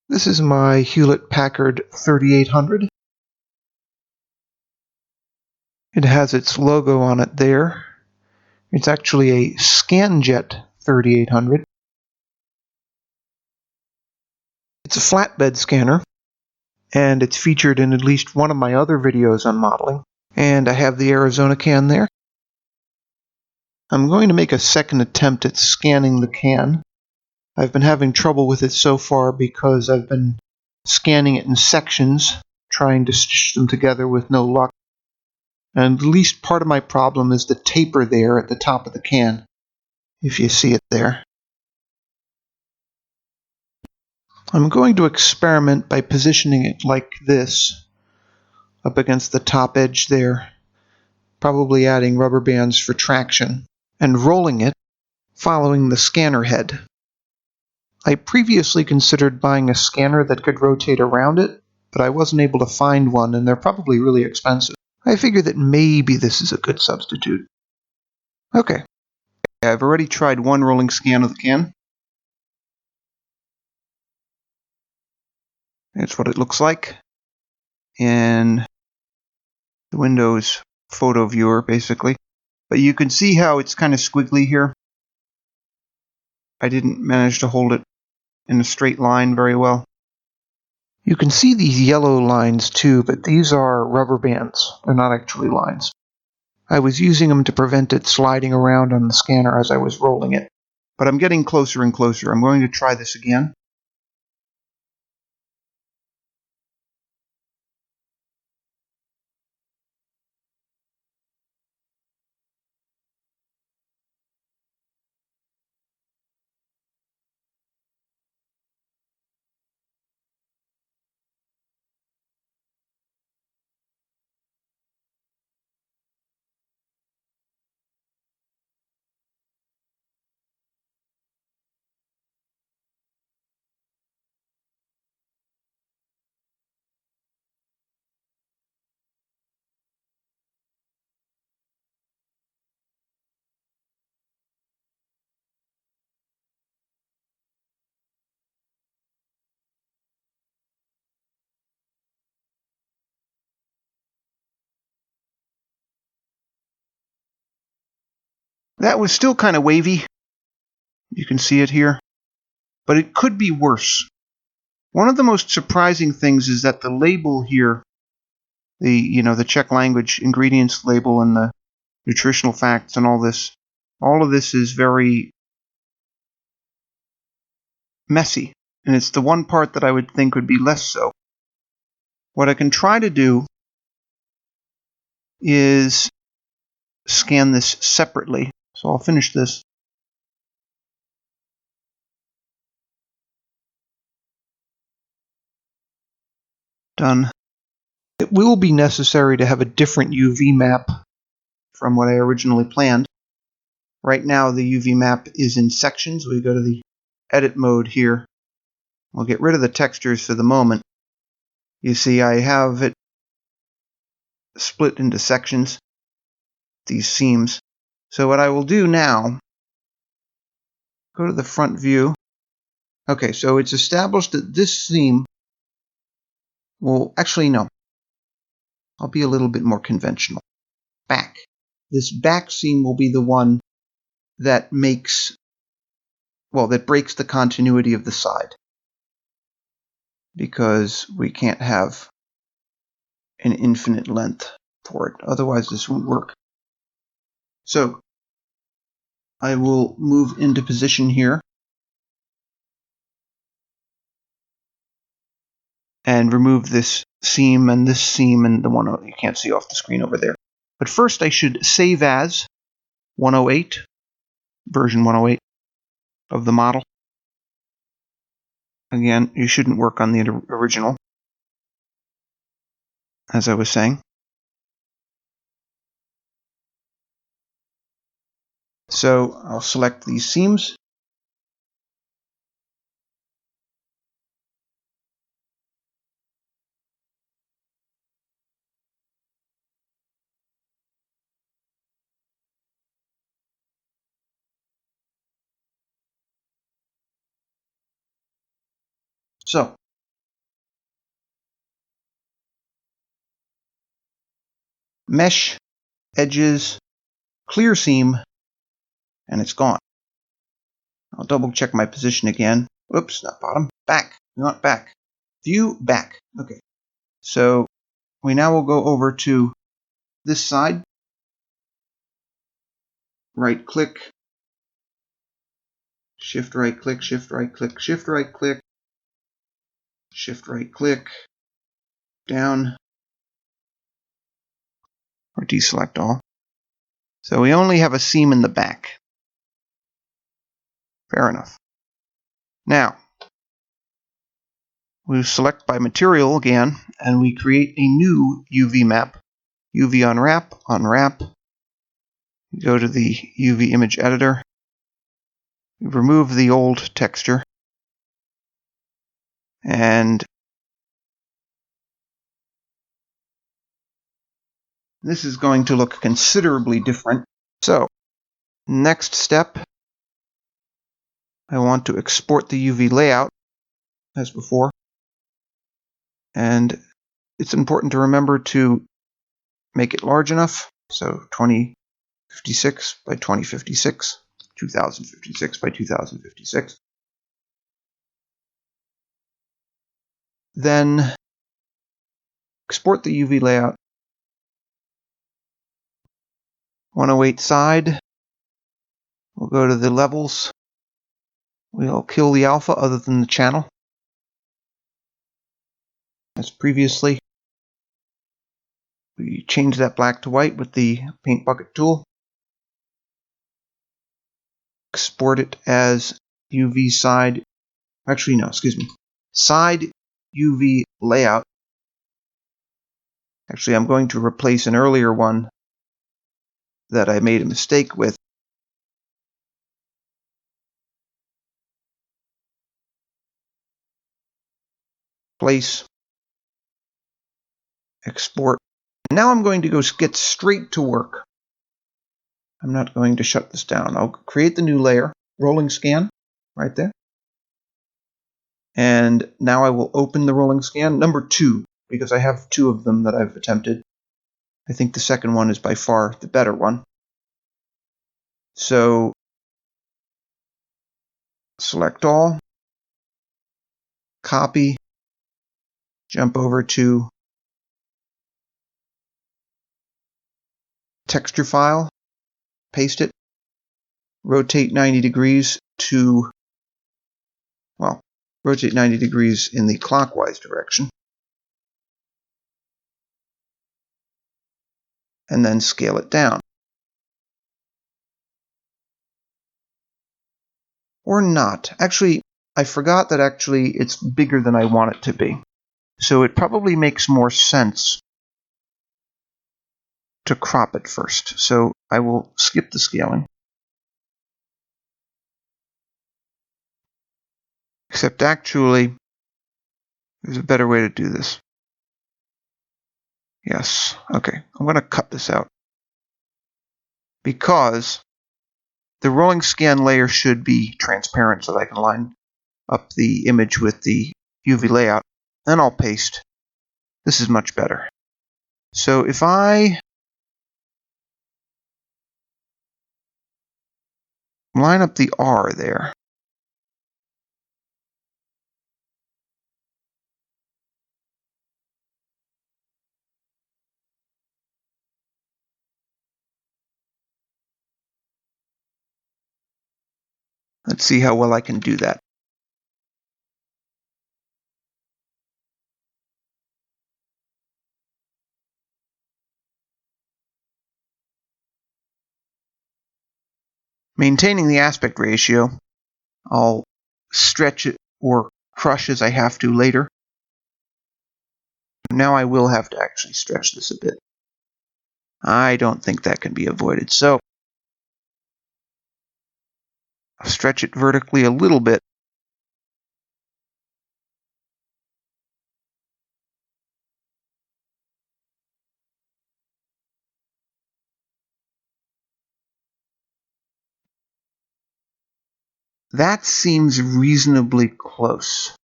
This is my Hewlett-Packard 3800. It has its logo on it there. It's actually a Scanjet 3800. It's a flatbed scanner, and it's featured in at least one of my other videos on modeling. And I have the Arizona can there. I'm going to make a second attempt at scanning the can. I've been having trouble with it so far because I've been scanning it in sections, trying to stitch them together with no luck. And at least part of my problem is the taper there at the top of the can, if you see it there. I'm going to experiment by positioning it like this, up against the top edge there, probably adding rubber bands for traction, and rolling it, following the scanner head. I previously considered buying a scanner that could rotate around it, but I wasn't able to find one, and they're probably really expensive. I figure that maybe this is a good substitute. Okay, I've already tried one rolling scan of the can. That's what it looks like in the Windows photo viewer, basically. But you can see how it's kind of squiggly here. I didn't manage to hold it in a straight line very well. You can see these yellow lines too, but these are rubber bands. They're not actually lines. I was using them to prevent it sliding around on the scanner as I was rolling it. But I'm getting closer and closer. I'm going to try this again. That was still kind of wavy. You can see it here. But it could be worse. One of the most surprising things is that the label here, the Czech language ingredients label and the nutritional facts and all of this is very messy. And it's the one part that I would think would be less so. What I can try to do is scan this separately. So I'll finish this. Done. It will be necessary to have a different UV map from what I originally planned. Right now the UV map is in sections. We go to the edit mode here. We'll get rid of the textures for the moment. You see I have it split into sections, these seams. So what I will do now, go to the front view. Okay, so it's established that this seam will, actually no, I'll be a little bit more conventional. Back. This back seam will be the one that makes, well, that breaks the continuity of the side. Because we can't have an infinite length for it. Otherwise this won't work. So I will move into position here and remove this seam and the one you can't see off the screen over there. But first I should save as 108, version 108 of the model. Again, you shouldn't work on the original, as I was saying. So I'll select these seams. So mesh, edges, clear seam, and it's gone. I'll double check my position again. Whoops, not bottom, back. We want back. View, back. Okay. So we now will go over to this side. Right click, shift right click, shift right click, shift right click, shift right click, down, or deselect all. So we only have a seam in the back. Fair enough. Now, we select by material again, and we create a new UV map. UV unwrap, unwrap. Go to the UV image editor. Remove the old texture. And this is going to look considerably different. So, next step, I want to export the UV layout as before. And it's important to remember to make it large enough. So 2056 by 2056, 2056 by 2056. Then export the UV layout. 108 side. We'll go to the levels. We'll kill the alpha other than the channel, as previously. We change that black to white with the paint bucket tool. Export it as UV side. Actually, no, excuse me. Side UV layout. Actually, I'm going to replace an earlier one that I made a mistake with. Place. Export. Now I'm going to go get straight to work. I'm not going to shut this down. I'll create the new layer, rolling scan, right there. And now I will open the rolling scan, number 2, because I have 2 of them that I've attempted. I think the second one is by far the better one. So, select all, copy, jump over to texture file, paste it, rotate 90 degrees to, well, rotate 90 degrees in the clockwise direction, and then scale it down. Or not. Actually, I forgot that actually it's bigger than I want it to be. So it probably makes more sense to crop it first. So I will skip the scaling. Except actually, there's a better way to do this. Yes, okay. I'm going to cut this out. Because the rolling scan layer should be transparent so that I can line up the image with the UV layout. Then I'll paste. This is much better. So if I line up the R there, let's see how well I can do that. Maintaining the aspect ratio, I'll stretch it or crush as I have to later. Now I will have to actually stretch this a bit. I don't think that can be avoided. So I'll stretch it vertically a little bit. That seems reasonably close.